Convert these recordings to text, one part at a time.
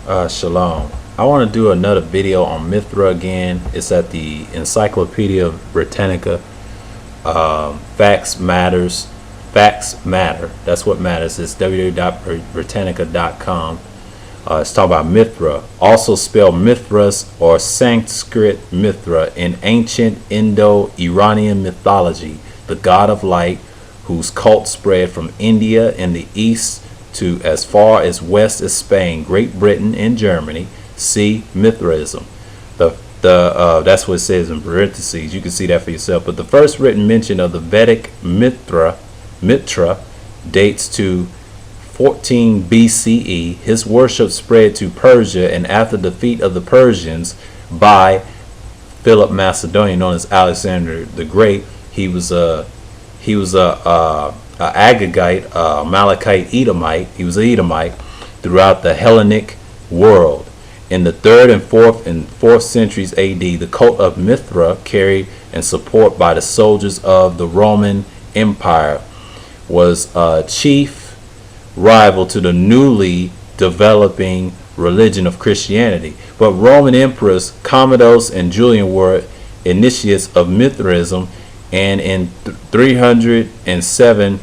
Shalom. I want to do another video on Mithra again. It's at the Encyclopedia Britannica. Facts matters. Facts matter. That's what matters. It's www.britannica.com. It's talking about Mithra, also spelled Mithras or Sanskrit Mithra in ancient Indo-Iranian mythology, the god of light, whose cult spread from India in the east to as far as west as Spain, Great Britain, and Germany. See Mithraism. That's what it says in parentheses. You can see that for yourself. But the first written mention of the Vedic Mithra dates to 14 BCE. His worship spread to Persia, and after the defeat of the Persians by Philip Macedonian, known as Alexander the Great, he was a Agagite, Malachite, Edomite. He was an Edomite throughout the Hellenic world. In the 3rd and 4th centuries AD, the cult of Mithra, carried and supported by the soldiers of the Roman Empire, was a chief rival to the newly developing religion of Christianity. But Roman emperors Commodus and Julian were initiates of Mithraism, and in 307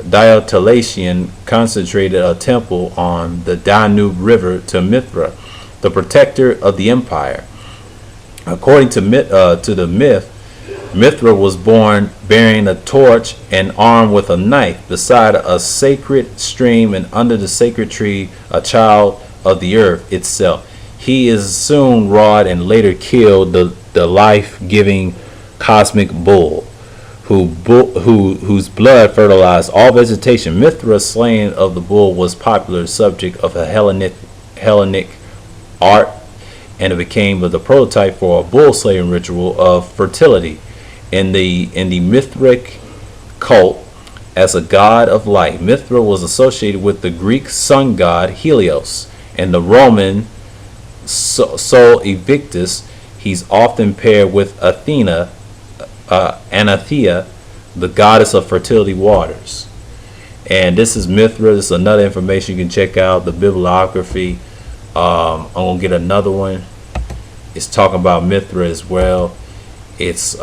Diocletian concentrated a temple on the Danube River to Mithra, the protector of the empire. According to the myth, Mithra was born bearing a torch and armed with a knife beside a sacred stream, and under the sacred tree a child of the earth itself. He is soon wrought and later killed the life-giving cosmic bull, whose blood fertilized all vegetation. Mithra's slaying of the bull was popular subject of a Hellenic art, and it became the prototype for a bull slaying ritual of fertility. In the Mithric cult, as a god of light, Mithra was associated with the Greek sun god Helios and the Roman Sol Invictus. He's often paired with Athena, Anathea, the goddess of fertility waters. And this is Mithra. This is another information you can check out, the bibliography. I'm gonna get another one. It's talking about Mithra as well. It's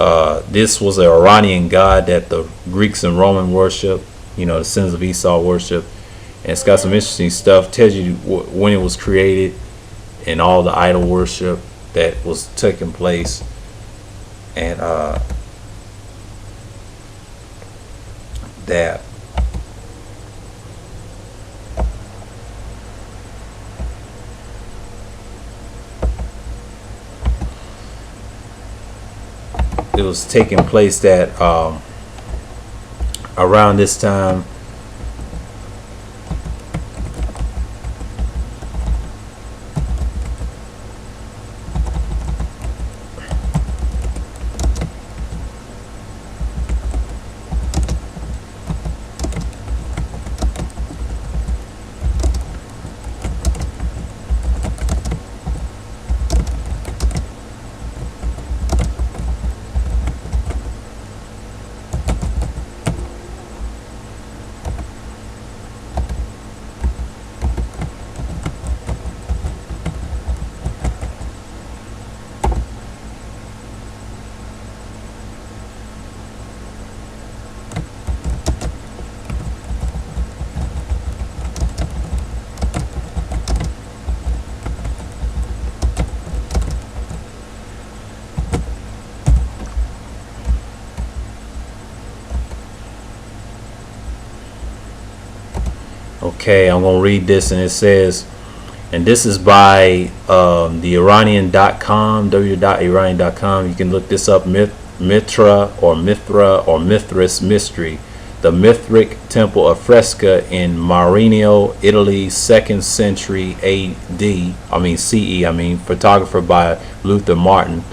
this was an Iranian god that the Greeks and Roman worship, the sins of Esau worship, and it's got some interesting stuff. Tells you when it was created and all the idol worship that was taking place, and that it was taking place that around this time okay, I'm going to read this, and it says, and this is by the Iranian.com, www.iranian.com. You can look this up, Mithra or Mithras mystery. The Mithric temple of Fresca in Marengo, Italy, 2nd century CE, photographer by Luther Martin.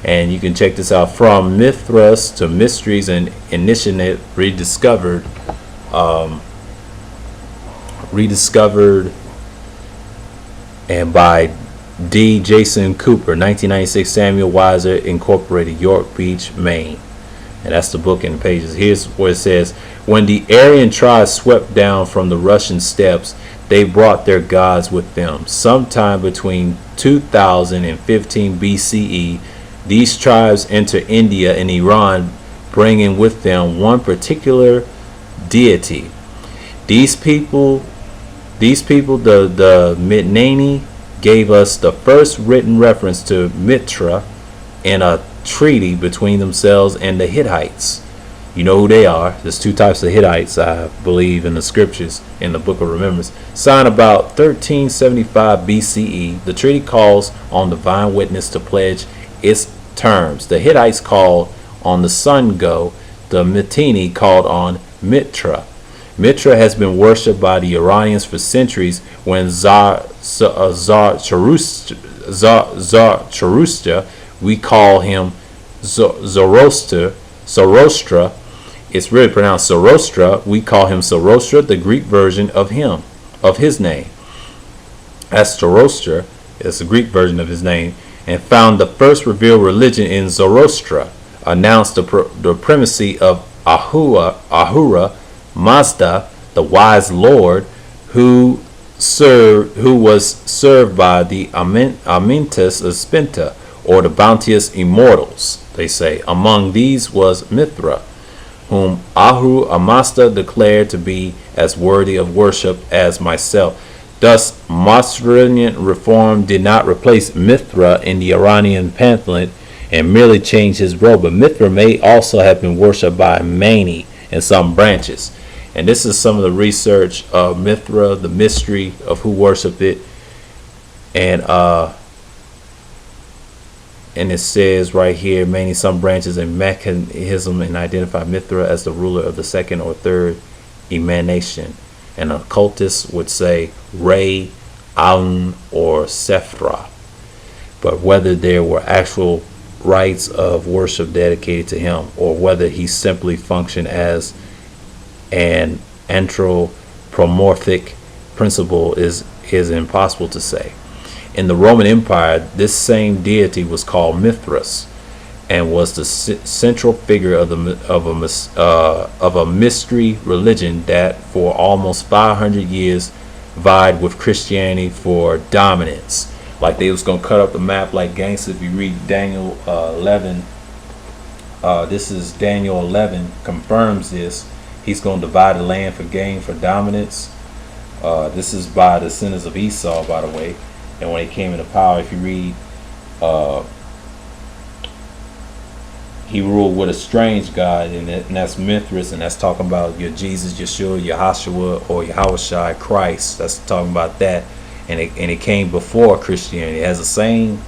And you can check this out, From Mithras to Mysteries and Initiate Rediscovered, and by D. Jason Cooper, 1996, Samuel Weiser Incorporated, York Beach, Maine. And that's the book in the pages. Here's where it says, when the Aryan tribes swept down from the Russian steppes, they brought their gods with them. Sometime between 2000 and 15 BCE, these tribes enter India and Iran, bringing with them one particular deity. These people, the Mitnani, gave us the first written reference to Mithra in a treaty between themselves and the Hittites. You know who they are. There's two types of Hittites, I believe, in the scriptures, in the book of Remembrance. Signed about 1375 BCE, the treaty calls on divine witness to pledge its terms. The Hittites called on the sun god. The Mitini called on Mithra. Mithra has been worshipped by the Iranians for centuries. When Zarathustra, we call him Zoroaster. It's really pronounced Zoroaster. We call him Zoroaster, the Greek version of his name. That's Zoroaster. It's the Greek version of his name. And found the first revealed religion in Zoroaster. Announced the primacy of Ahura Mazda, the wise lord, who was served by the Amintus of Spinta, or the bounteous immortals, they say. Among these was Mithra, whom Ahura Mazda declared to be as worthy of worship as myself. Thus, Mostranian reform did not replace Mithra in the Iranian pantheon and merely change his role, but Mithra may also have been worshipped by Mani in some branches. And this is some of the research of Mithra, the mystery of who worshipped it. And it says right here, Mani, some branches and mechanism, and identify Mithra as the ruler of the second or third emanation. And occultists would say Re, Aun, or Sephra. But whether there were actual rites of worship dedicated to him, or whether he simply functioned as an anthropomorphic principle is impossible to say. In the Roman Empire, this same deity was called Mithras, and was the central figure of a mystery religion that for almost 500 years vied with Christianity for dominance. Like they was gonna cut up the map like gangsters. If you read Daniel 11, this is Daniel 11 confirms this. He's gonna divide the land for gain, for dominance. This is by the descendants of Esau, by the way. And when he came into power, if you read, he ruled with a strange God, and that's Mithras, and that's talking about your Jesus, Yeshua, Yahashua, or Yahushai, Christ. That's talking about that. And it came before Christianity. It has the same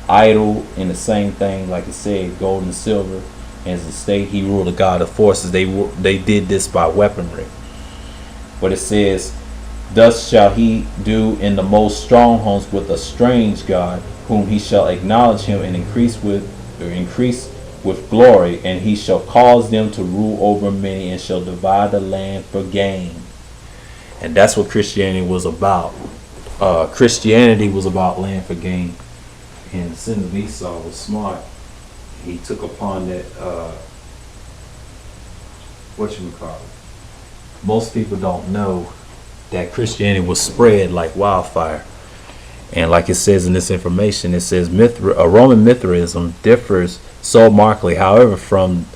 idol and the same thing, like it said, gold and silver. And as a state, he ruled the God of forces. They did this by weaponry. But it says, thus shall he do in the most strongholds with a strange God, whom he shall acknowledge him and increase with glory, and he shall cause them to rule over many, and shall divide the land for gain. And that's what Christianity was about. Christianity was about land for gain. And the sin of Esau was smart. He took upon that, most people don't know that Christianity was spread like wildfire. And like it says in this information, it says Roman Mithraism differs so markedly, however, from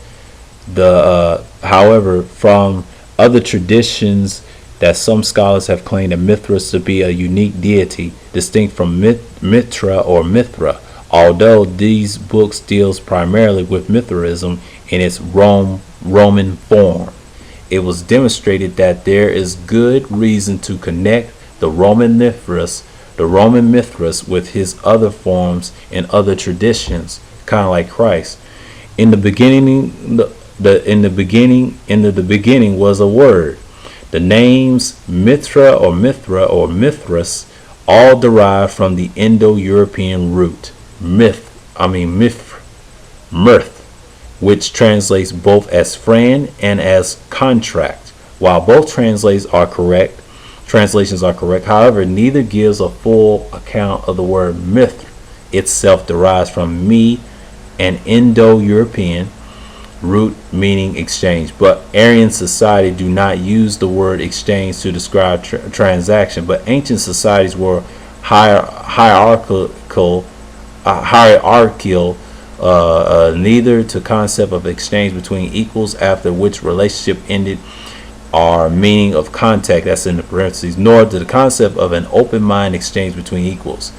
other traditions, that some scholars have claimed that Mithras to be a unique deity, distinct from Mithra or Mithra. Although these books deals primarily with Mithraism in its Roman form, it was demonstrated that there is good reason to connect the Roman Mithras with his other forms and other traditions, kind of like Christ. In the beginning, the beginning was a word. The names Mithra or Mithras all derive from the Indo-European root mirth, which translates both as friend and as contract. While both translations are correct, however, neither gives a full account of the word myth itself. Derives from me, an Indo-European root meaning exchange. But Aryan society do not use the word exchange to describe transaction. But ancient societies were hierarchical, neither to concept of exchange between equals, after which relationship ended, or meaning of contact, that's in the parentheses, nor to the concept of an open mind exchange between equals,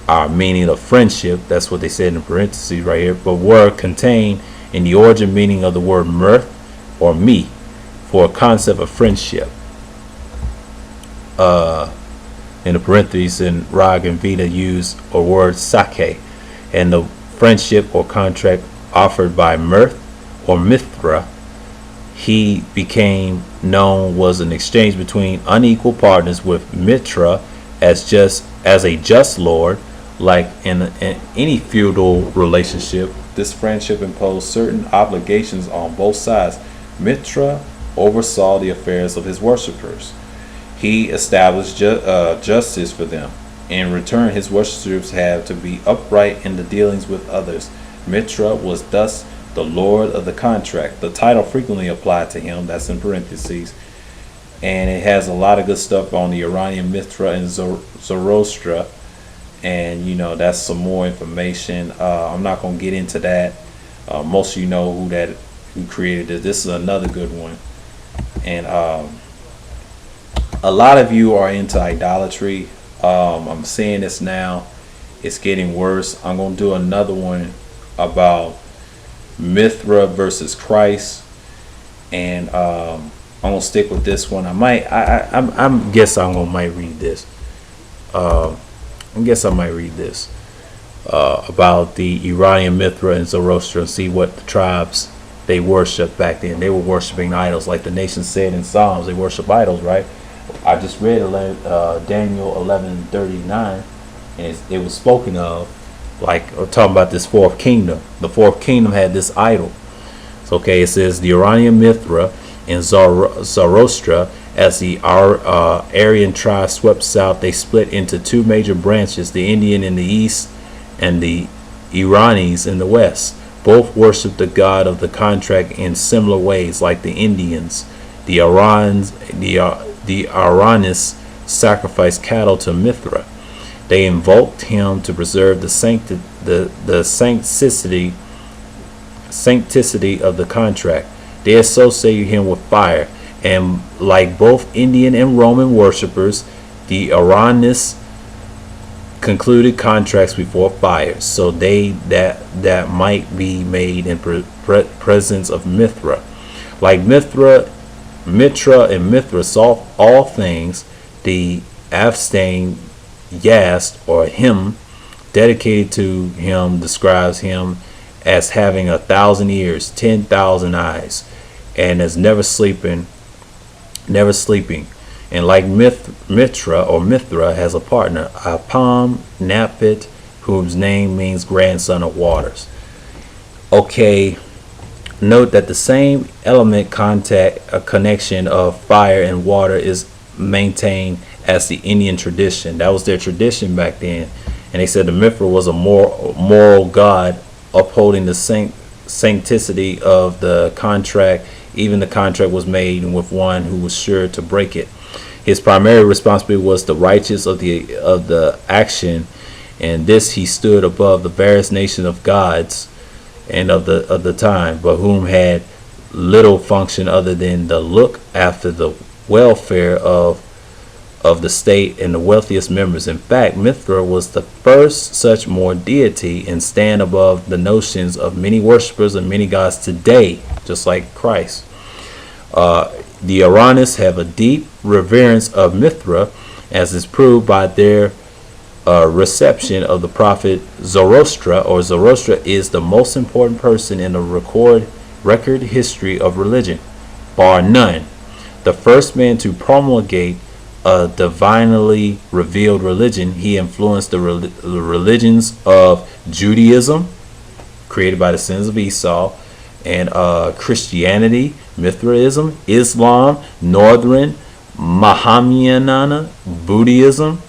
our meaning of friendship, that's what they said in the parentheses right here, but were contained in the origin meaning of the word mirth or me for a concept of friendship. In the parentheses, in Rag and Veda use a word sake, and the friendship or contract offered by mirth or Mithra, he became known, was an exchange between unequal partners, with Mithra as a just lord. Like in any feudal relationship, this friendship imposed certain obligations on both sides. Mithra oversaw the affairs of his worshippers. He established justice for them. In return, his worshippers had to be upright in the dealings with others. Mithra was thus the lord of the contract. The title frequently applied to him, that's in parentheses, and it has a lot of good stuff on the Iranian Mithra and Zoroaster, and that's some more information. I'm not going to get into that. Most of you know who created it. This is another good one, and a lot of you are into idolatry. I'm seeing this now. It's getting worse. I'm going to do another one about Mithra versus Christ, and I'm gonna stick with this one. I guess I might read this. About the Iranian Mithra and Zoroaster, and see what the tribes they worshiped back then. They were worshiping idols, like the nation said in Psalms. They worship idols, right? I just read Daniel 11:39, and it was spoken of. Like, we're talking about this fourth kingdom. The fourth kingdom had this idol. So, okay, it says the Iranian Mithra and Zoroaster, as the Aryan tribe swept south, they split into two major branches, the Indian in the east and the Iranis in the west. Both worshiped the god of the contract in similar ways, like the Indians. The Iranis sacrificed cattle to Mithra. They invoked him to preserve the sanctity of the contract. They associated him with fire, and like both Indian and Roman worshippers, the Iranians concluded contracts before fire, so that might be made in presence of Mithra. Like Mithra and Mithra saw all things. The abstain Yast, or him, dedicated to him, describes him as having 1,000 ears, 10,000 eyes, and as never sleeping. And like Mithra or Mithra has a partner, Apam Napit, whose name means grandson of waters. Okay, note that the same element connection of fire and water is maintained as the Indian tradition. That was their tradition back then, and they said the Mithra was a moral god, upholding the sanctity of the contract. Even the contract was made with one who was sure to break it. His primary responsibility was the righteous of the action, and this he stood above the various nations of gods and of the time, but whom had little function other than to look after the welfare of the state and the wealthiest members. In fact, Mithra was the first such more deity, and stand above the notions of many worshippers and many gods today, just like Christ. The Iranians have a deep reverence of Mithra, as is proved by their reception of the prophet Zoroaster, or Zoroaster is the most important person in the record history of religion, bar none. The first man to promulgate a divinely revealed religion, he influenced the religions of Judaism, created by the sins of Esau, and Christianity, Mithraism, Islam, Northern Mahamadan, Buddhism.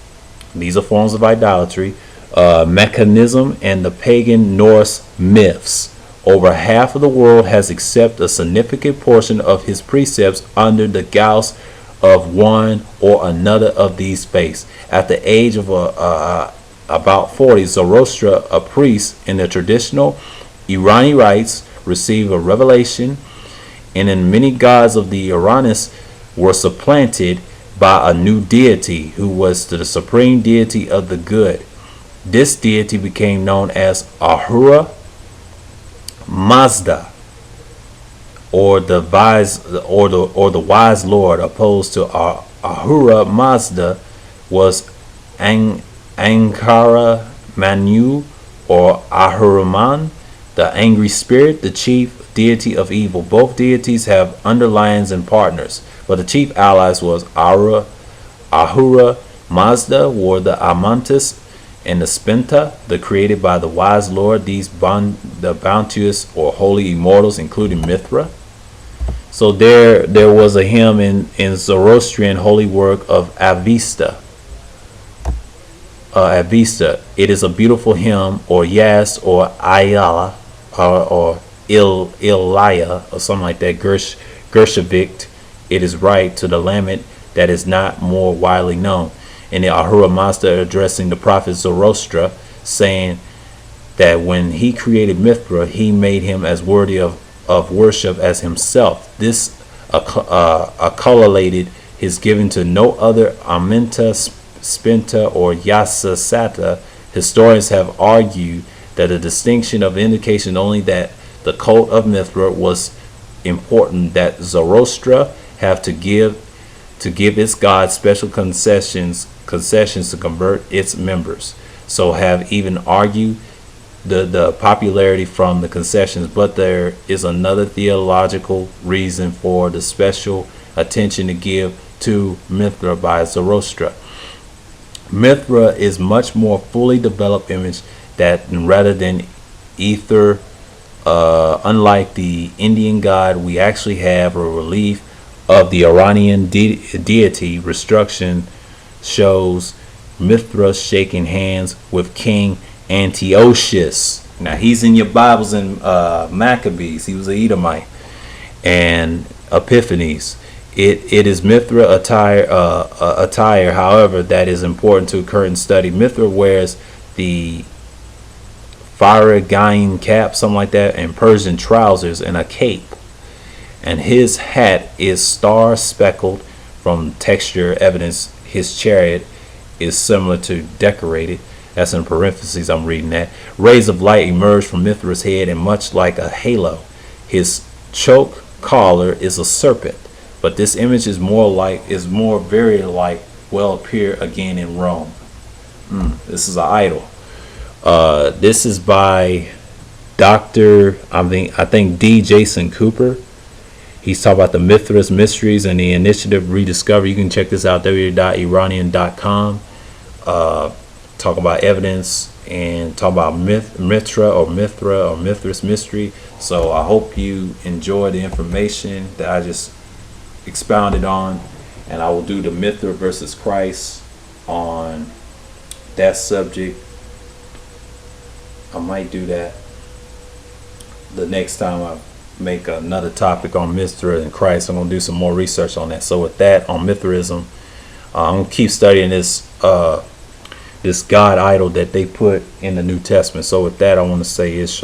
These are forms of idolatry, mechanism, and the pagan Norse myths. Over half of the world has accepted a significant portion of his precepts under the guise of one or another of these faiths. At the age of about 40, Zoroaster, a priest in the traditional Iranian rites, received a revelation, and in many gods of the Iranians were supplanted by a new deity who was the supreme deity of the good. This deity became known as Ahura Mazda, or the wise Lord. Opposed to Ahura Mazda was Ankara Manu, or Ahuraman, the angry spirit, the chief deity of evil. Both deities have underlines and partners, but the chief allies was Ahura Mazda were the Amantis and the Spenta, the created by the wise Lord. These the bounteous or holy immortals, including Mithra. So there was a hymn in Zoroastrian holy work of Avesta. It is a beautiful hymn, or Yas, or Ayala, or Ilaya, or something like that. Gershavik. It is right to the lament that is not more widely known. And the Ahura Mazda addressing the prophet Zoroaster, saying that when he created Mithra, he made him as worthy of worship as himself. This accolated his giving to no other Aminta, Spenta, or Yasasata. Historians have argued that a distinction of indication only that the cult of Mithra was important, that Zoroaster have to give its god special concessions to convert its members. So have even argued the popularity from the concessions, but there is another theological reason for the special attention to give to Mithra by Zoroaster. Mithra is much more fully developed image that rather than ether. Unlike the Indian god, we actually have a relief of the Iranian deity. Restruction shows Mithra shaking hands with King Antiochus. Now he's in your Bibles in Maccabees. He was an Edomite. And Epiphanes. It is Mithra attire, however, that is important to current study. Mithra wears the Faragain cap, something like that, and Persian trousers and a cape. And his hat is star speckled from texture evidence. His chariot is similar to decorated. That's in parentheses, I'm reading that. Rays of light emerge from Mithra's head, and much like a halo, his choke collar is a serpent. But this image is very like will appear again in Rome. This is an idol. This is by Dr. I think D. Jason Cooper. He's talking about the Mithra's mysteries and the initiative rediscovery. You can check this out, www.iranian.com. Talk about evidence and talk about Mithra or Mithra's mystery. So I hope you enjoy the information that I just expounded on, and I will do the Mithra versus Christ on that subject. I might do that the next time I make another topic on Mithra and Christ. I'm going to do some more research on that. So with that, on Mithraism, I'm going to keep studying this God idol that they put in the New Testament. So with that, I want to say is